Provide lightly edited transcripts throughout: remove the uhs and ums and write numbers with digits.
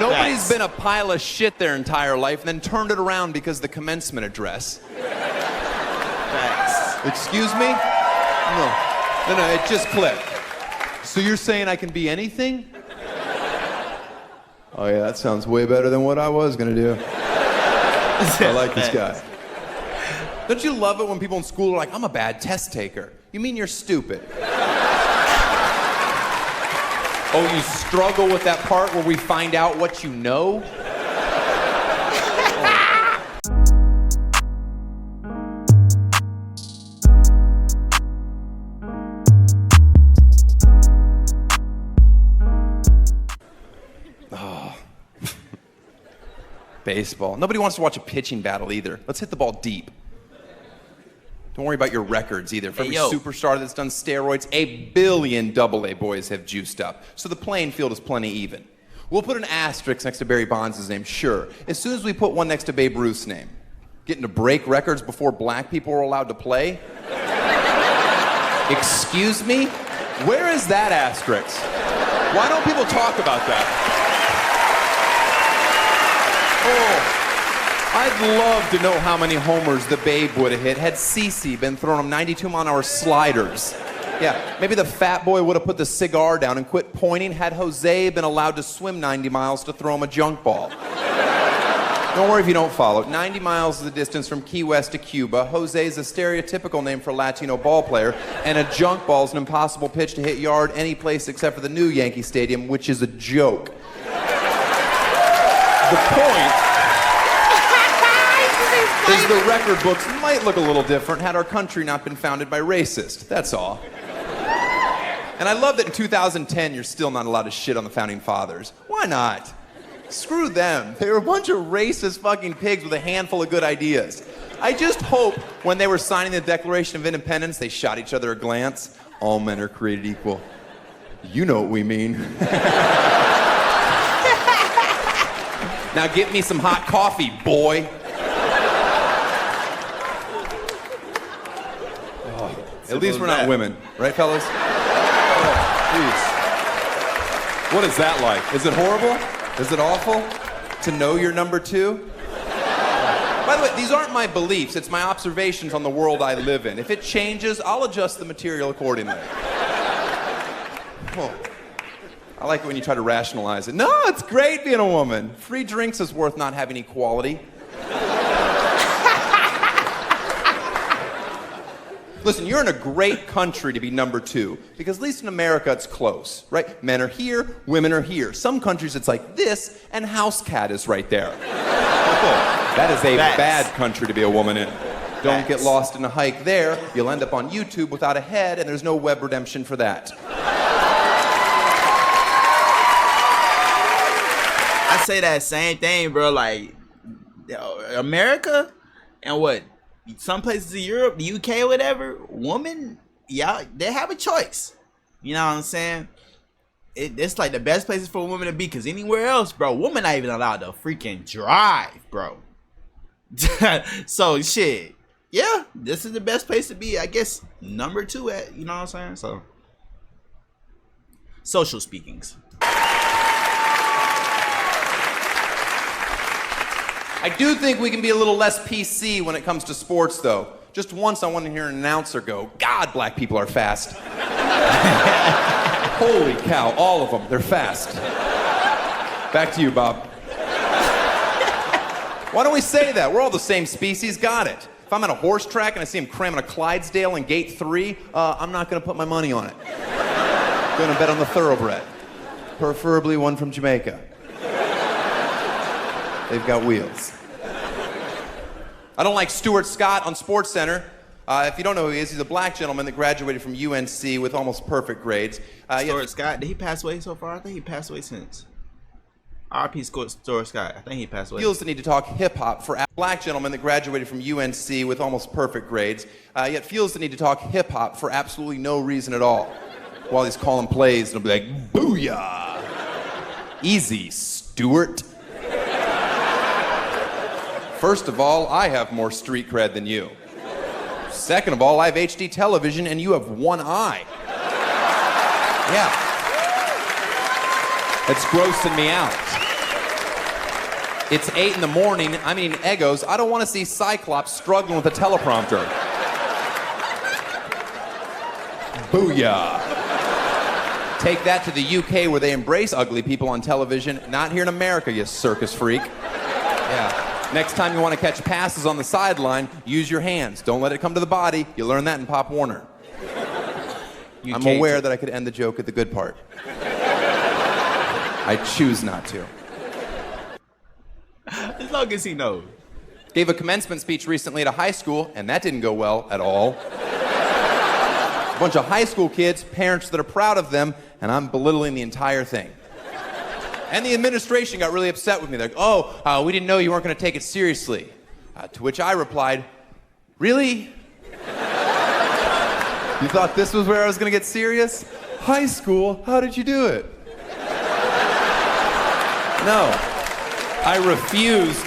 Nobody's been a pile of shit their entire life and then turned it around because of the commencement address. Facts. Excuse me? No, it just clicked. So you're saying I can be anything? Oh yeah, that sounds way better than what I was gonna do. I like this guy. Don't you love it when people in school are like, I'm a bad test taker? You mean you're stupid? Oh, you struggle with that part where we find out what you know? Oh. Baseball. Nobody wants to watch a pitching battle either. Let's hit the ball deep. Don't worry about your records either. For every superstar that's done steroids, 1 billion AA boys have juiced up. So the playing field is plenty even. We'll put an asterisk next to Barry Bonds' name, sure. As soon as we put one next to Babe Ruth's name. Getting to break records before black people were allowed to play? Excuse me? Where is that asterisk? Why don't people talk about that? Oh. I'd love to know how many homers the Babe would have hit had Cece been throwing him 92-mile-an-hour sliders. Yeah, maybe the fat boy would have put the cigar down and quit pointing had Jose been allowed to swim 90 miles to throw him a junk ball. Don't worry if you don't follow. 90 miles is the distance from Key West to Cuba. Jose is a stereotypical name for a Latino ball player, and a junk ball is an impossible pitch to hit yard any place except for the new Yankee Stadium, which is a joke. The point is the record books might look a little different had our country not been founded by racists. That's all. And I love that in 2010 you're still not allowed to shit on the founding fathers. Why not? Screw them. They were a bunch of racist fucking pigs with a handful of good ideas. I just hope when they were signing the Declaration of Independence they shot each other a glance. All men are created equal. You know what we mean. Now get me some hot coffee, boy. At least we're not women, right, fellas? Oh, jeez. What is that like? Is it horrible? Is it awful to know you're number two? By the way, these aren't my beliefs. It's my observations on the world I live in. If it changes, I'll adjust the material accordingly. Oh. I like it when you try to rationalize it. No, it's great being a woman. Free drinks is worth not having equality. Listen, you're in a great country to be number two, because at least in America it's close, right? Men are here, women are here. Some countries it's like this, and house cat is right there. That is a bad country to be a woman in. Don't get lost in a hike there. You'll end up on YouTube without a head, and there's no web redemption for that. I say that same thing, bro. Like, America and what? Some places in Europe, the UK, or whatever, women, yeah, they have a choice. You know what I'm saying? It's like the best places for a woman to be, because anywhere else, bro, women not even allowed to freaking drive, bro. So, shit, yeah, this is the best place to be, I guess, number two at, you know what I'm saying? So, social speakings. I do think we can be a little less PC when it comes to sports, though. Just once I want to hear an announcer go, God, black people are fast. Holy cow, all of them, they're fast. Back to you, Bob. Why don't we say that? We're all the same species, got it. If I'm at a horse track and I see him cramming a Clydesdale in gate 3, I'm not going to put my money on it. I'm going to bet on the thoroughbred. Preferably one from Jamaica. They've got wheels. I don't like Stuart Scott on SportsCenter. If you don't know who he is, he's a black gentleman that graduated from UNC with almost perfect grades. Stuart Scott, did he pass away so far? I think he passed away since. R.P. Stuart Scott, I think he passed away. Feels the need to talk hip-hop for a black gentleman that graduated from UNC with almost perfect grades, yet feels the need to talk hip-hop for absolutely no reason at all. While he's calling plays, and he'll be like, booyah! Easy, Stuart. First of all, I have more street cred than you. Second of all, I have HD television and you have one eye. Yeah. That's grossing me out. It's 8 in the morning. I'm eating Eggos. I don't want to see Cyclops struggling with a teleprompter. Booyah. Take that to the UK where they embrace ugly people on television. Not here in America, you circus freak. Yeah. Next time you want to catch passes on the sideline, use your hands. Don't let it come to the body. You learn that in Pop Warner. I'm aware that I could end the joke at the good part. I choose not to. As long as he knows. Gave a commencement speech recently at a high school, and that didn't go well at all. A bunch of high school kids, parents that are proud of them, and I'm belittling the entire thing. And the administration got really upset with me. They're like, we didn't know you weren't going to take it seriously. To which I replied, really? You thought this was where I was going to get serious? High school? How did you do it? No. I refuse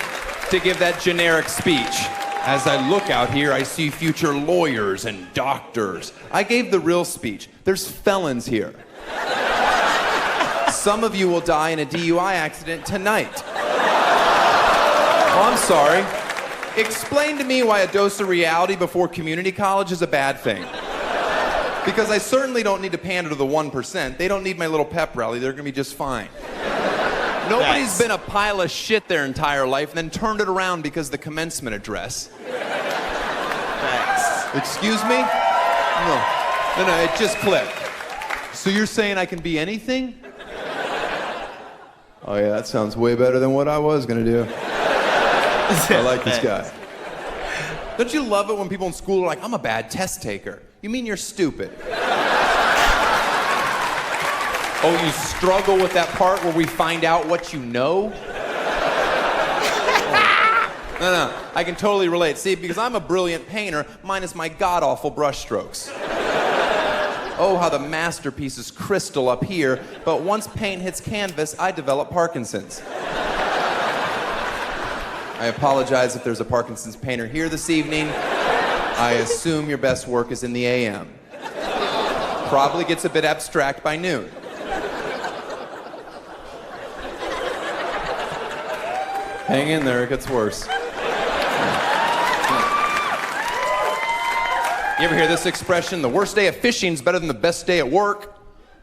to give that generic speech. As I look out here, I see future lawyers and doctors. I gave the real speech. There's felons here. Some of you will die in a DUI accident tonight. Oh, I'm sorry. Explain to me why a dose of reality before community college is a bad thing. Because I certainly don't need to pander to the 1%. They don't need my little pep rally. They're going to be just fine. Nobody's been a pile of shit their entire life and then turned it around because of the commencement address. Facts. Excuse me? No, it just clicked. So you're saying I can be anything? Oh yeah, that sounds way better than what I was gonna do. I like this guy. Don't you love it when people in school are like, I'm a bad test taker? You mean you're stupid? Oh, you struggle with that part where we find out what you know? No, I can totally relate. See, because I'm a brilliant painter, minus my god-awful brushstrokes. Oh, how the masterpiece is crystal up here, but once paint hits canvas, I develop Parkinson's. I apologize if there's a Parkinson's painter here this evening. I assume your best work is in the AM. Probably gets a bit abstract by noon. Hang in there, it gets worse. You ever hear this expression, the worst day of fishing is better than the best day at work?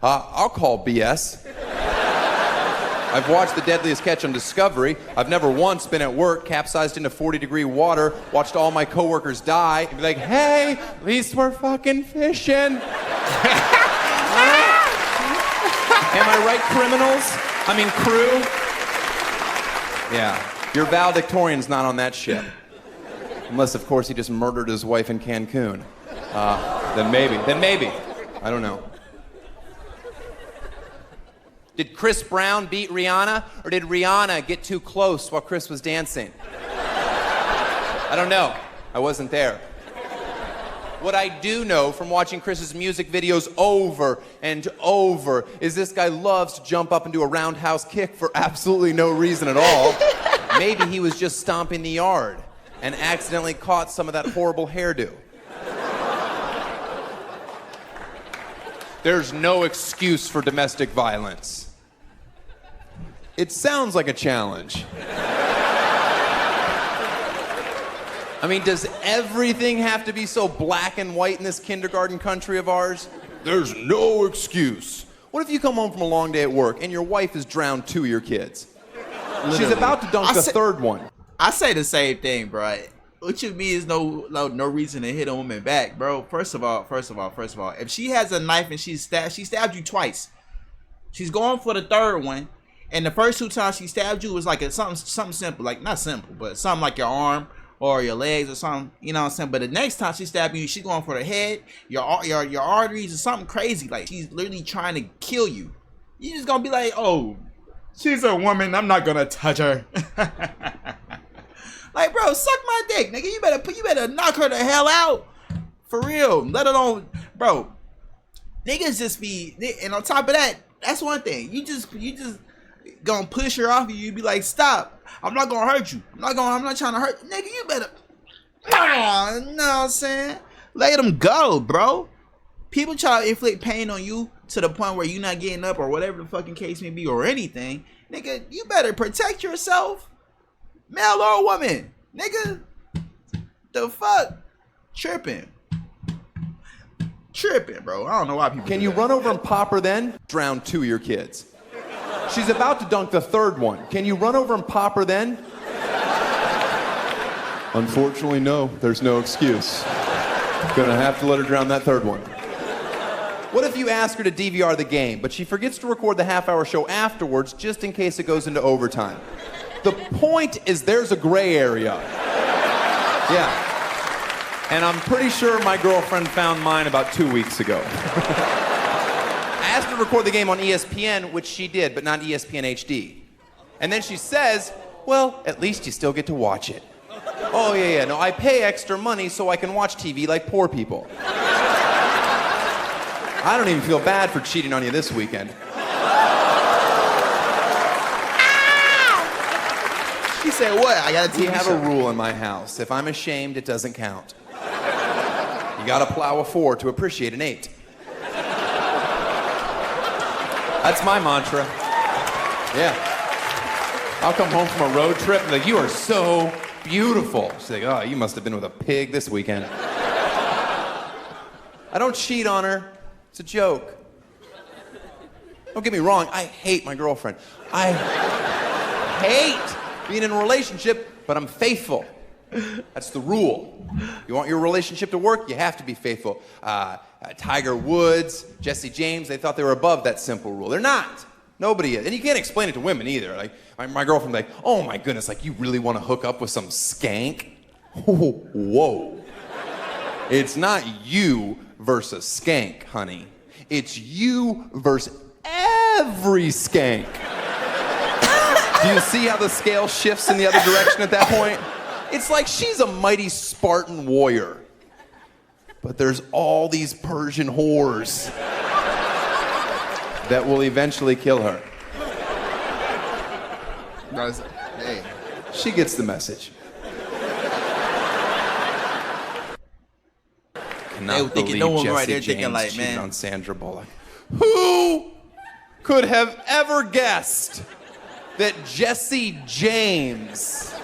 I'll call BS. I've watched The Deadliest Catch on Discovery. I've never once been at work, capsized into 40-degree water, watched all my coworkers die, and be like, hey, at least we're fucking fishing. Am I right, criminals? I mean, crew? Yeah, your valedictorian's not on that ship. Unless, of course, he just murdered his wife in Cancun. Then maybe. I don't know. Did Chris Brown beat Rihanna, or did Rihanna get too close while Chris was dancing? I don't know. I wasn't there. What I do know from watching Chris's music videos over and over is this guy loves to jump up and do a roundhouse kick for absolutely no reason at all. Maybe he was just stomping the yard and accidentally caught some of that horrible hairdo. There's no excuse for domestic violence. It sounds like a challenge. I mean, does everything have to be so black and white in this kindergarten country of ours? There's no excuse. What if you come home from a long day at work and your wife has drowned 2 of your kids? Literally. She's about to dunk the third one. I say the same thing, bro. What you mean is no reason to hit a woman back, bro. First of all, if she has a knife and she stabbed you twice. She's going for the third one, and the first 2 times she stabbed you was like something simple, like not simple, but something like your arm or your legs or something, you know what I'm saying? But the next time she stabbed you, she's going for the head, your arteries or something crazy, like she's literally trying to kill you. You just gonna be like, oh, she's a woman, I'm not gonna touch her. Like, bro, suck my dick, nigga. You better knock her the hell out. For real. Let alone, bro. Niggas just be, and on top of that, that's one thing. You just gonna push her off you be like, stop. I'm not gonna hurt you. I'm not trying to hurt you. Nigga, you better, you know what I'm saying? Let them go, bro. People try to inflict pain on you to the point where you're not getting up or whatever the fucking case may be or anything. Nigga, you better protect yourself. Male or woman, nigga. The fuck? Tripping, bro. I don't know why people. Can do you that. run over and pop her then? Drown 2 of your kids. She's about to dunk the 3rd one. Can you run over and pop her then? Unfortunately, no. There's no excuse. Gonna have to let her drown that 3rd one. What if you ask her to DVR the game, but she forgets to record the half-hour show afterwards just in case it goes into overtime? The point is there's a gray area. Yeah. And I'm pretty sure my girlfriend found mine about 2 weeks ago. I asked her to record the game on ESPN, which she did, but not ESPN HD. And then she says, well, at least you still get to watch it. Oh, yeah, no, I pay extra money so I can watch TV like poor people. I don't even feel bad for cheating on you this weekend. She said what? I got a TV We have show. a rule in my house. If I'm ashamed, it doesn't count. You gotta plow a 4 to appreciate an 8. That's my mantra. Yeah. I'll come home from a road trip and be like, you are so beautiful. She's like, oh, you must have been with a pig this weekend. I don't cheat on her. It's a joke. Don't get me wrong, I hate my girlfriend. I hate being in a relationship, but I'm faithful. That's the rule. You want your relationship to work, you have to be faithful. Tiger Woods, Jesse James, they thought they were above that simple rule. They're not. Nobody is. And you can't explain it to women either. Like, my girlfriend like, oh my goodness, like, you really want to hook up with some skank? Whoa. It's not you versus skank, honey. It's you versus every skank. Do you see how the scale shifts in the other direction at that point? It's like she's a mighty Spartan warrior. But there's all these Persian whores that will eventually kill her. Hey. She gets the message. They were thinking, no one right there thinking like, cheated man. on Sandra Bullock. Who could have ever guessed that Jesse James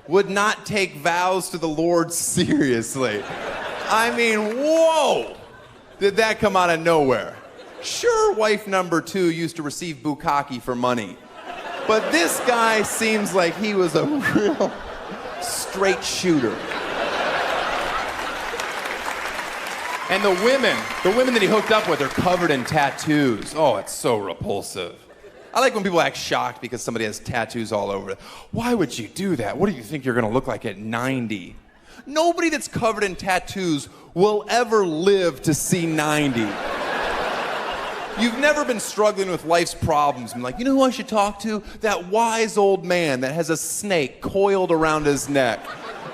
would not take vows to the Lord seriously? I mean, whoa! Did that come out of nowhere? Sure, wife number 2 used to receive bukkake for money. But this guy seems like he was a real straight shooter. And the women that he hooked up with are covered in tattoos. Oh, it's so repulsive. I like when people act shocked because somebody has tattoos all over. Why would you do that? What do you think you're gonna look like at 90? Nobody that's covered in tattoos will ever live to see 90. You've never been struggling with life's problems and like, you know who I should talk to? That wise old man that has a snake coiled around his neck.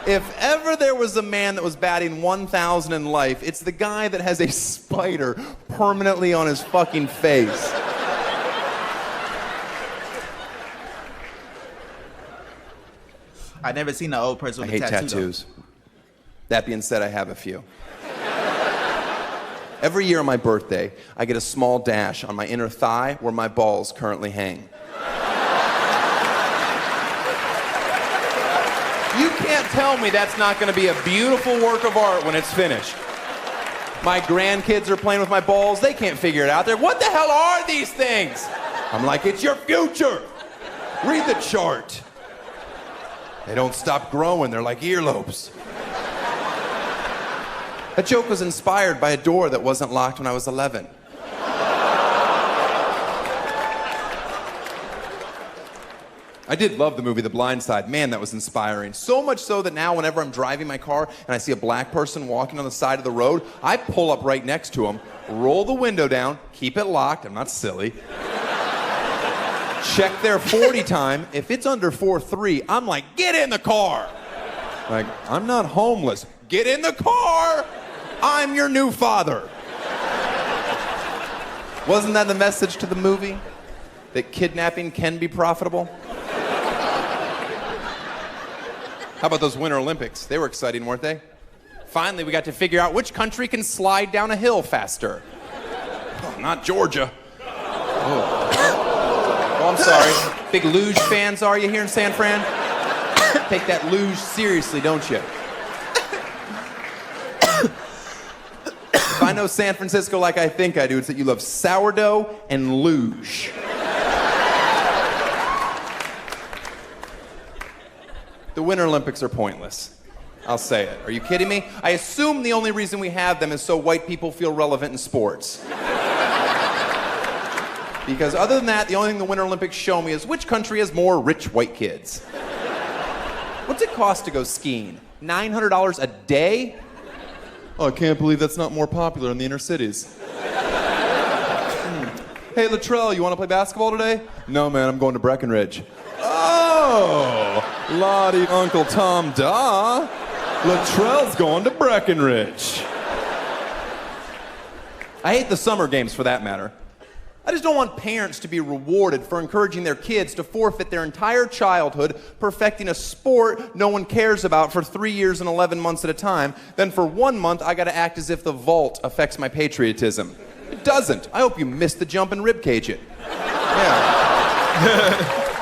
If ever there was a man that was batting 1,000 in life, it's the guy that has a spider permanently on his fucking face. I never seen an old person with I hate a tattoo. tattoos. That being said, I have a few. Every year on my birthday, I get a small dash on my inner thigh where my balls currently hang. You can't tell me that's not going to be a beautiful work of art when it's finished. My grandkids are playing with my balls. They can't figure it out. They're, what the hell are these things? I'm like, it's your future. Read the chart. They don't stop growing. They're like earlobes. That joke was inspired by a door that wasn't locked when I was 11. I did love the movie The Blind Side. Man, that was inspiring. So much so that now whenever I'm driving my car and I see a black person walking on the side of the road, I pull up right next to him, roll the window down, keep it locked, I'm not silly, check their 40 time. If it's under 4.3, I'm like, get in the car. Like, I'm not homeless. Get in the car. I'm your new father. Wasn't that the message to the movie? That kidnapping can be profitable? How about those Winter Olympics? They were exciting, weren't they? Finally, we got to figure out which country can slide down a hill faster. Oh, not Georgia. Oh, I'm sorry. Big luge fans are you here in San Fran? take that luge seriously, don't you? If I know San Francisco like I think I do, it's that you love sourdough and luge. The Winter Olympics are pointless. I'll say it. Are you kidding me? I assume the only reason we have them is so white people feel relevant in sports. Because other than that, the only thing the Winter Olympics show me is which country has more rich white kids. What's it cost to go skiing? $900 a day? Oh, I can't believe that's not more popular in the inner cities. Hey, Latrell, you want to play basketball today? No, man, I'm going to Breckenridge. Oh, Lottie Uncle Tom Da. Latrell's going to Breckenridge. I hate the summer games for that matter. I just don't want parents to be rewarded for encouraging their kids to forfeit their entire childhood perfecting a sport no one cares about for 3 years and 11 months at a time. Then for 1 month, I gotta act as if the vault affects my patriotism. It doesn't. I hope you missed the jump and ribcage it. Yeah.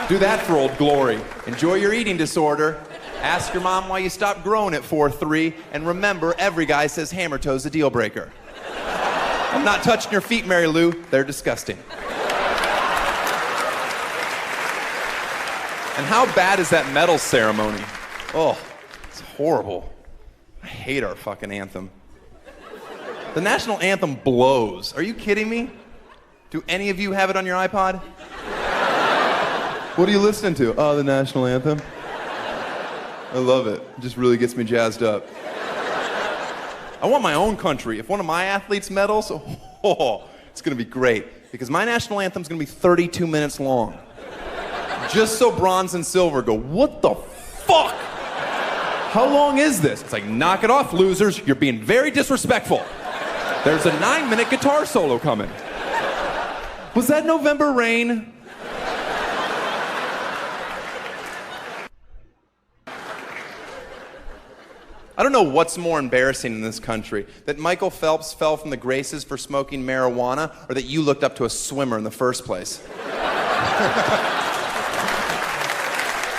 Do that for Old Glory. Enjoy your eating disorder. Ask your mom why you stopped growing at 4'3", and remember, every guy says hammer toe's a deal breaker. I'm not touching your feet, Mary Lou. They're disgusting. And how bad is that medal ceremony? Oh, it's horrible. I hate our fucking anthem. The national anthem blows. Are you kidding me? Do any of you have it on your iPod? What are you listening to? Oh, the national anthem. I love it. It just really gets me jazzed up. I want my own country. If one of my athletes medals, it's gonna be great. Because my national anthem's gonna be 32 minutes long. Just so bronze and silver go, what the fuck? How long is this? It's like, knock it off, losers. You're being very disrespectful. There's a 9-minute guitar solo coming. Was that November Rain? I don't know what's more embarrassing in this country, that Michael Phelps fell from the graces for smoking marijuana, or that you looked up to a swimmer in the first place.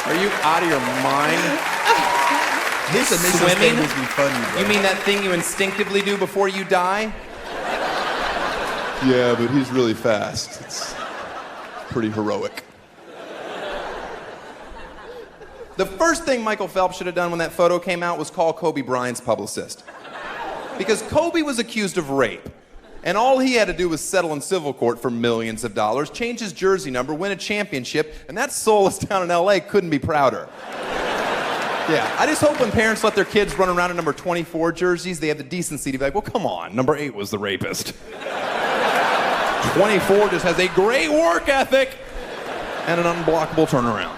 Are you out of your mind? Swimming? Be funny, bro. You mean that thing you instinctively do before you die? Yeah, but he's really fast. It's pretty heroic. The first thing Michael Phelps should have done when that photo came out was call Kobe Bryant's publicist. Because Kobe was accused of rape. And all he had to do was settle in civil court for millions of dollars, change his jersey number, win a championship, and that soulless town in LA couldn't be prouder. Yeah, I just hope when parents let their kids run around in number 24 jerseys, they have the decency to be like, well, come on, number 8 was the rapist. 24 just has a great work ethic and an unblockable turnaround.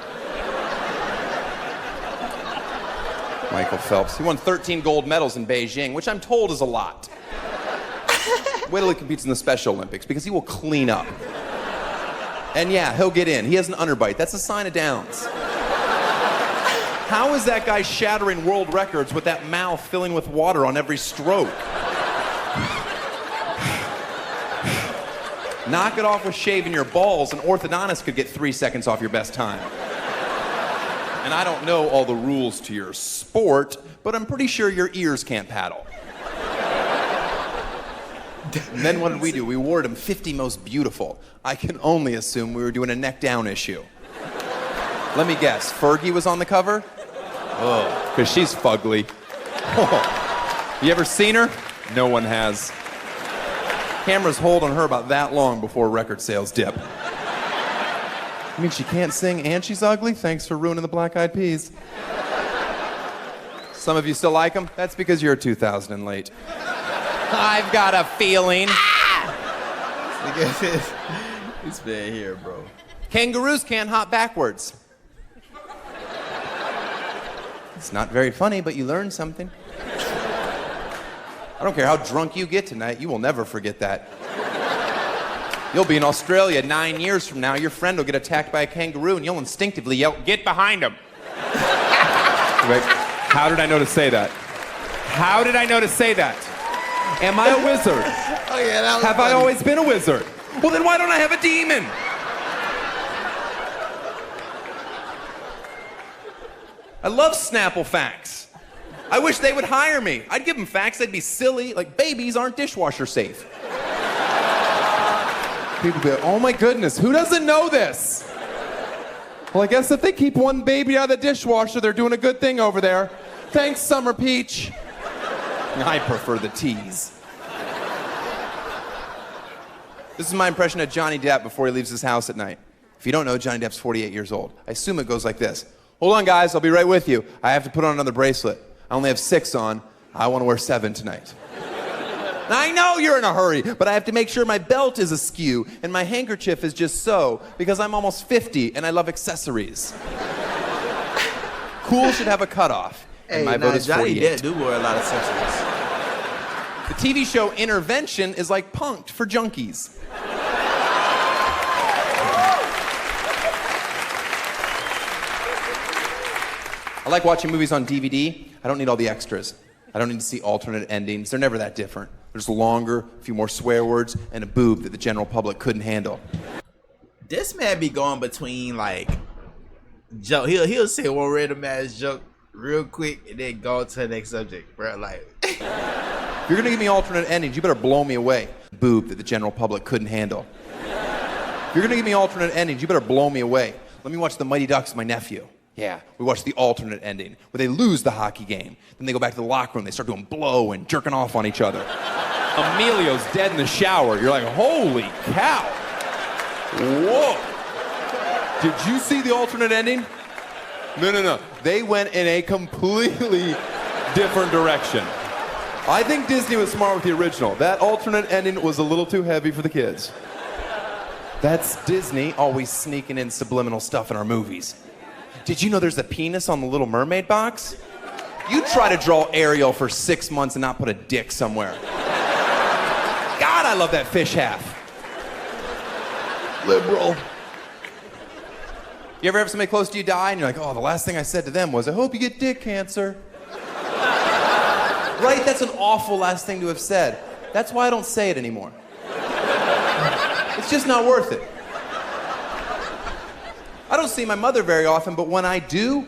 Michael Phelps. He won 13 gold medals in Beijing, which I'm told is a lot. Wait till he competes in the Special Olympics, because he will clean up. And yeah, he'll get in. He has an underbite. That's a sign of Downs. How is that guy shattering world records with that mouth filling with water on every stroke? Knock it off with shaving your balls. An orthodontist could get 3 seconds off your best time. And I don't know all the rules to your sport, but I'm pretty sure your ears can't paddle. And then what did we do? We awarded him 50 most beautiful. I can only assume we were doing a neck down issue. Let me guess, Fergie was on the cover? Oh, because she's fugly. Oh. You ever seen her? No one has. Cameras hold on her about that long before record sales dip. I mean, she can't sing and she's ugly? Thanks for ruining the Black Eyed Peas. Some of you still like them? That's because you're 2000 and late. I've got a feeling. This man here, bro. Kangaroos can't hop backwards. It's not very funny, but you learn something. I don't care how drunk you get tonight, you will never forget that. You'll be in Australia 9 years from now, your friend will get attacked by a kangaroo, and you'll instinctively yell, "Get behind him!" Wait, how did I know to say that? How did I know to say that? Am I a wizard? Oh yeah, that was Have funny. I always been a wizard? Well, then why don't I have a demon? I love Snapple facts. I wish they would hire me. I'd give them facts, they'd be silly. Like, babies aren't dishwasher safe. People would be like, oh my goodness, who doesn't know this? Well, I guess if they keep one baby out of the dishwasher, they're doing a good thing over there. Thanks, Summer Peach. I prefer the teas. This is my impression of Johnny Depp before he leaves his house at night. If you don't know, Johnny Depp's 48 years old. I assume it goes like this. Hold on, guys, I'll be right with you. I have to put on another bracelet. I only have 6 on. I want to wear 7 tonight. Now, I know you're in a hurry, but I have to make sure my belt is askew and my handkerchief is just so, because I'm almost 50 and I love accessories. Cool should have a cutoff. And my vote is 48. Johnny Depp do wear a lot of accessories. The TV show Intervention is like Punk'd for junkies. I like watching movies on DVD. I don't need all the extras. I don't need to see alternate endings. They're never that different. There's longer, a few more swear words, and a boob that the general public couldn't handle. This man be going between like joke. He'll say one random ass joke real quick and then go to the next subject, bro. Like, if you're gonna give me alternate endings, you better blow me away. Boob that the general public couldn't handle. If you're gonna give me alternate endings, you better blow me away. Let me watch The Mighty Ducks with my nephew. Yeah, we watched the alternate ending, where they lose the hockey game. Then they go back to the locker room, they start doing blow and jerking off on each other. Emilio's dead in the shower. You're like, holy cow. Whoa. Did you see the alternate ending? No. They went in a completely different direction. I think Disney was smart with the original. That alternate ending was a little too heavy for the kids. That's Disney always sneaking in subliminal stuff in our movies. Did you know there's a penis on the Little Mermaid box? You try to draw Ariel for 6 months and not put a dick somewhere. God, I love that fish half. Liberal. You ever have somebody close to you die and you're like, oh, the last thing I said to them was, I hope you get dick cancer. Right? That's an awful last thing to have said. That's why I don't say it anymore. It's just not worth it. I don't see my mother very often, but when I do,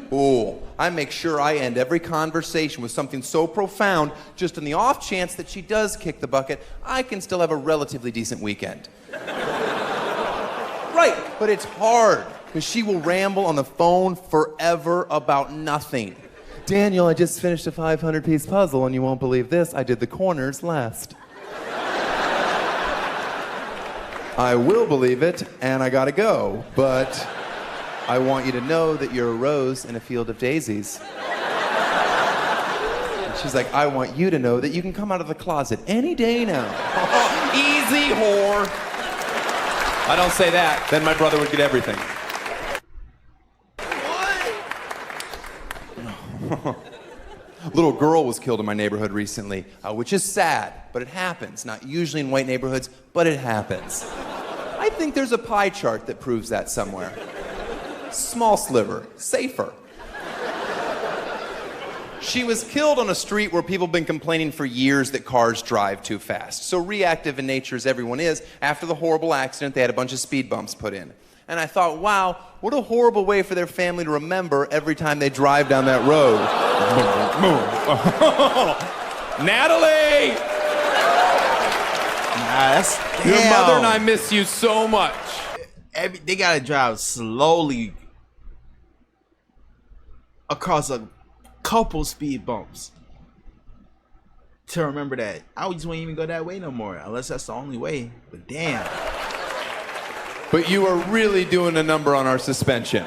I make sure I end every conversation with something so profound, just in the off chance that she does kick the bucket, I can still have a relatively decent weekend. Right, but it's hard, because she will ramble on the phone forever about nothing. Daniel, I just finished a 500-piece puzzle, and you won't believe this, I did the corners last. I will believe it, and I gotta go, but I want you to know that you're a rose in a field of daisies. And she's like, I want you to know that you can come out of the closet any day now. Easy, whore. I don't say that, then my brother would get everything. What? Little girl was killed in my neighborhood recently, which is sad, but it happens. Not usually in white neighborhoods, but it happens. I think there's a pie chart that proves that somewhere. Small sliver, safer. She was killed on a street where people have been complaining for years that cars drive too fast. So reactive in nature as everyone is, after the horrible accident, they had a bunch of speed bumps put in. And I thought, wow, what a horrible way for their family to remember every time they drive down that road. Natalie! Nah, that's Your damn. mother and I miss you so much. They gotta drive slowly across a couple speed bumps to remember that. I just won't even go that way no more, unless that's the only way. But damn. But you are really doing a number on our suspension.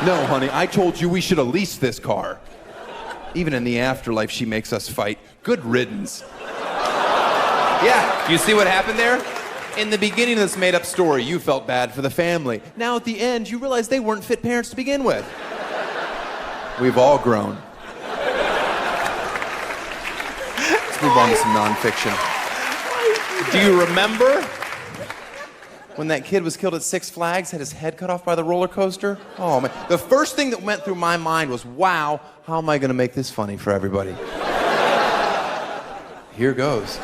No, honey, I told you we should have leased this car. Even in the afterlife, she makes us fight. Good riddance. Yeah, you see what happened there? In the beginning of this made-up story, you felt bad for the family. Now at the end, you realize they weren't fit parents to begin with. We've all grown. Let's move on to some nonfiction. Do you remember when that kid was killed at Six Flags, had his head cut off by the roller coaster? Oh, man. The first thing that went through my mind was, wow, how am I going to make this funny for everybody? Here goes.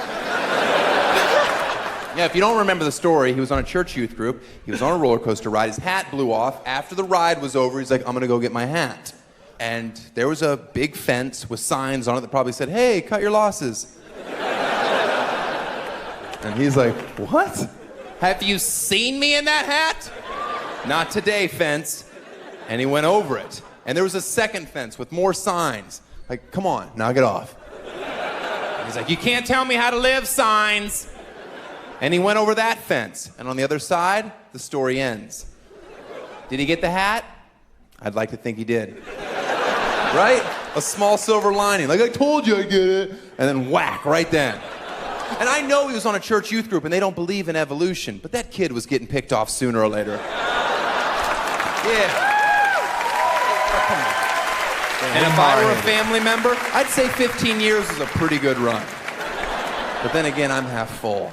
Yeah, if you don't remember the story, he was on a church youth group. He was on a roller coaster ride. His hat blew off. After the ride was over, he's like, I'm going to go get my hat. And there was a big fence with signs on it that probably said, "Hey, cut your losses." And he's like, "What? Have you seen me in that hat?" "Not today, fence." And he went over it. And there was a second fence with more signs. Like, "Come on, knock it off." And he's like, "You can't tell me how to live, signs." And he went over that fence. And on the other side, the story ends. Did he get the hat? I'd like to think he did. Right? A small silver lining. Like, "I told you I'd get it." And then whack, right then. And I know he was on a church youth group and they don't believe in evolution, but that kid was getting picked off sooner or later. Yeah. Oh, come on. And if I were a family member, I'd say 15 years is a pretty good run. But then again, I'm half full.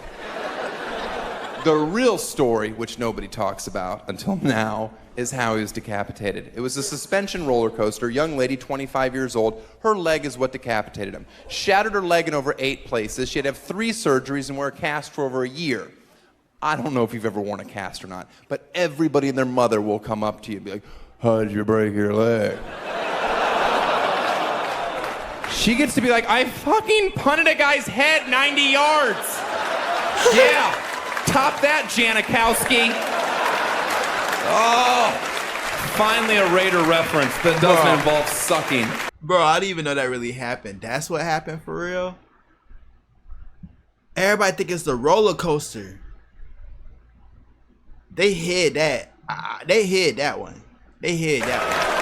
The real story, which nobody talks about until now, is how he was decapitated. It was a suspension roller coaster. Young lady, 25 years old. Her leg is what decapitated him. Shattered her leg in over 8 places. She had to have 3 surgeries and wear a cast for over a year. I don't know if you've ever worn a cast or not, but everybody and their mother will come up to you and be like, "How'd you break your leg?" She gets to be like, "I fucking punted a guy's head 90 yards. Yeah. Top that, Janikowski." Oh, finally a Raider reference that doesn't involve sucking. Bro, I didn't even know that really happened. That's what happened for real? Everybody think it's the roller coaster. They hid that. They hid that one. They hid that one.